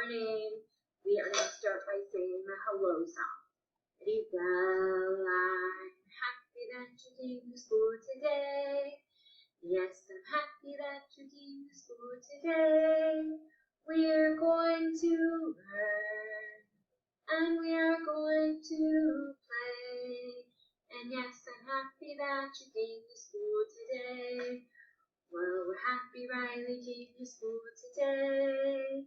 morning, we are going to start by saying the hello song. Ready? Well, I'm happy that you came to school today. Yes, I'm happy that you came to school today. We're going to learn, and we are going to play. And yes, I'm happy that you came to school today. Well, we're happy Riley came to school today.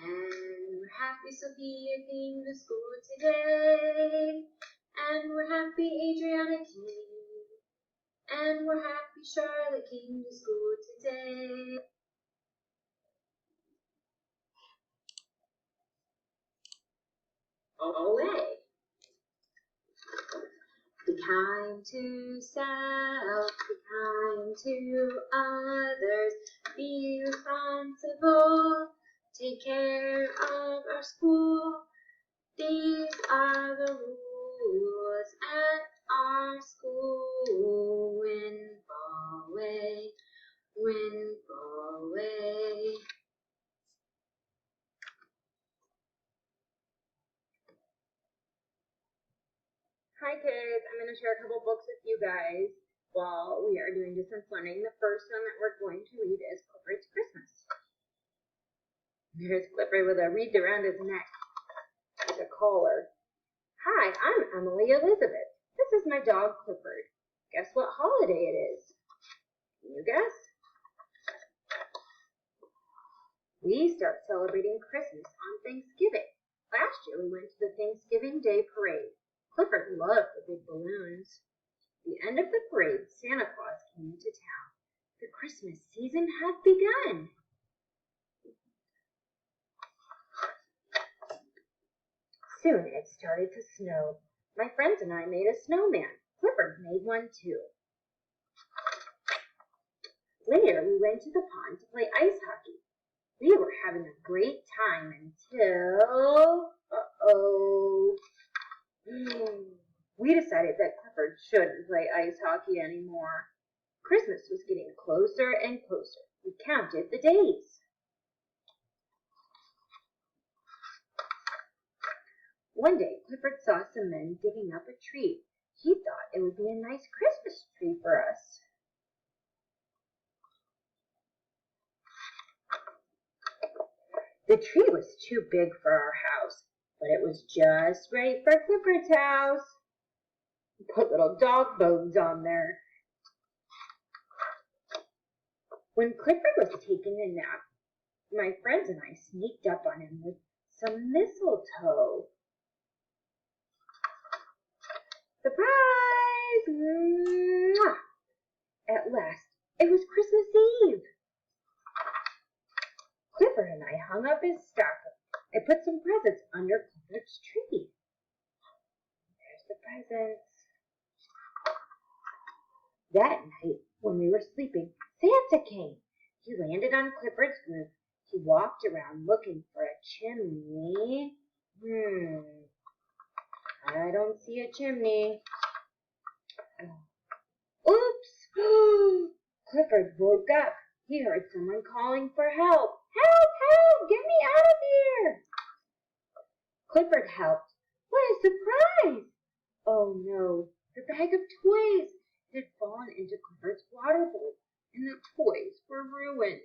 And we're happy Sophia came to school today. And we're happy Adriana came. And we're happy Charlotte came to school today. Away. Be kind to self, be kind to others, be responsible, take care of our school. These are the rules at our school. Win, fall away, win, fall away. Hi kids, I'm going to share a couple books with you guys while we are doing distance learning. The first one that we're going to read is Clifford's Christmas. Here's Clifford with a wreath around his neck, like a collar. Hi, I'm Emily Elizabeth. This is my dog Clifford. Guess what holiday it is? Can you guess? We start celebrating Christmas on Thanksgiving. Last year we went to the Thanksgiving Day parade. Clifford loved the big balloons. At the end of the parade, Santa Claus came into town. The Christmas season had begun. Soon it started to snow. My friends and I made a snowman. Clifford made one too. Later, we went to the pond to play ice hockey. We were having a great time until... We decided that Clifford shouldn't play ice hockey anymore. Christmas was getting closer and closer. We counted the days. One day, Clifford saw some men digging up a tree. He thought it would be a nice Christmas tree for us. The tree was too big for our house, but it was just right for Clifford's house. We put little dog bones on there. When Clifford was taking a nap, my friends and I sneaked up on him with some mistletoe. Surprise! Mwah! At last, it was Christmas Eve. Clifford and I hung up his stocking. I put some presents under Clifford's tree. There's the presents. That night, when we were sleeping, Santa came. He landed on Clifford's roof. He walked around looking for a chimney. I don't see a chimney. Oops! Clifford woke up. He heard someone calling for help. Help! Help! Get me out of here! Clifford helped. What a surprise! Oh no, the bag of toys had fallen into Clifford's water bowl, and the toys were ruined.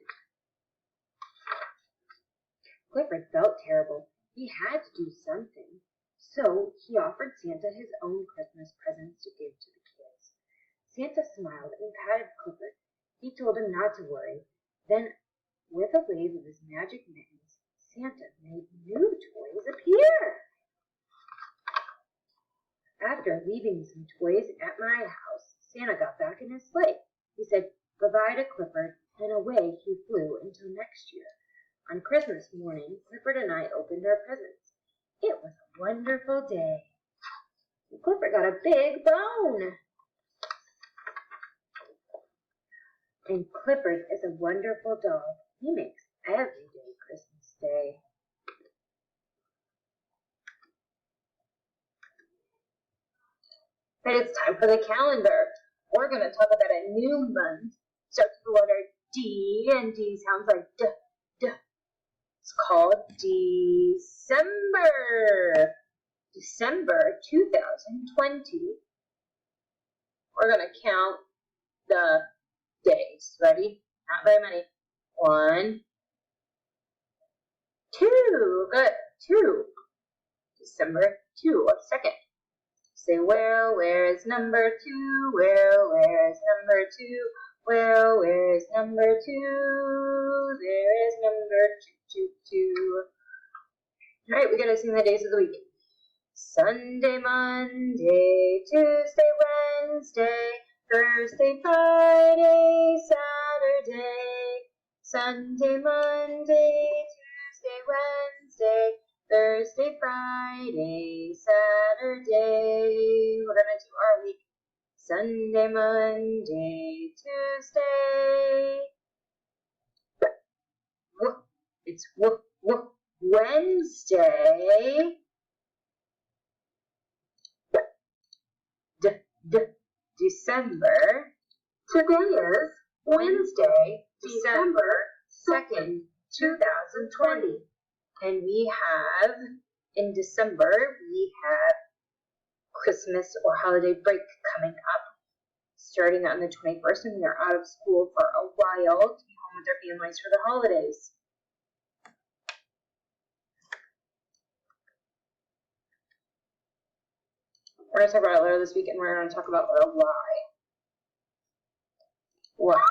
Clifford felt terrible. He had to do something. So he offered Santa his own Christmas presents to give to the kids. Santa smiled and patted Clifford. He told him not to worry. Then, with a wave of his magic mittens, Santa made new toys appear. After leaving some toys at my house, Santa got back in his sleigh. He said goodbye to Clifford, and away he flew until next year. On Christmas morning, Clifford and I opened our presents. It was a wonderful day. Clifford got a big bone. And Clifford is a wonderful dog. He makes every day Christmas Day. But it's time for the calendar. We're going to talk about a new month. Starts with the letter D, and D sounds like D, D. It's called December. December 2020. We're going to count the days. Ready? Not very many. 1, 2. Good. 2. December 2. What's second? Say, well, where is number 2? Well, where is number 2? Well, where is number 2? There is number 2. All right, we got to sing the days of the week. Sunday, Monday, Tuesday, Wednesday, Thursday, Friday, Saturday. Sunday, Monday, Tuesday, Wednesday, Thursday, Friday, Saturday. We're going to do our week. Sunday, Monday, Tuesday. It's Wednesday. December. Today is Wednesday, December 2nd, 2020. And we have, in December, we have Christmas or holiday break coming up, starting on the 21st, and we are out of school for a while to be home with our families for the holidays. We're going to talk about it later this week, and we're going to talk about the why. Why?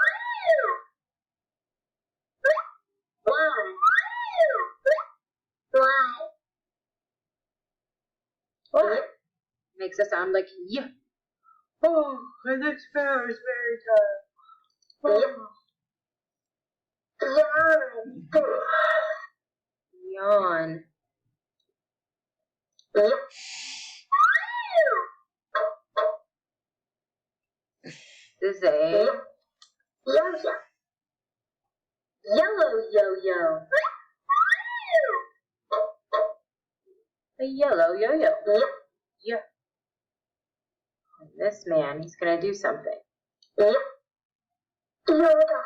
Why? Makes it sound like yeah. Oh, my next sparrow is very tired. Yawn. This is a yo-yo. Yellow yo-yo. A yellow yo-yo. Yeah. And this man, he's gonna do something. Yoda.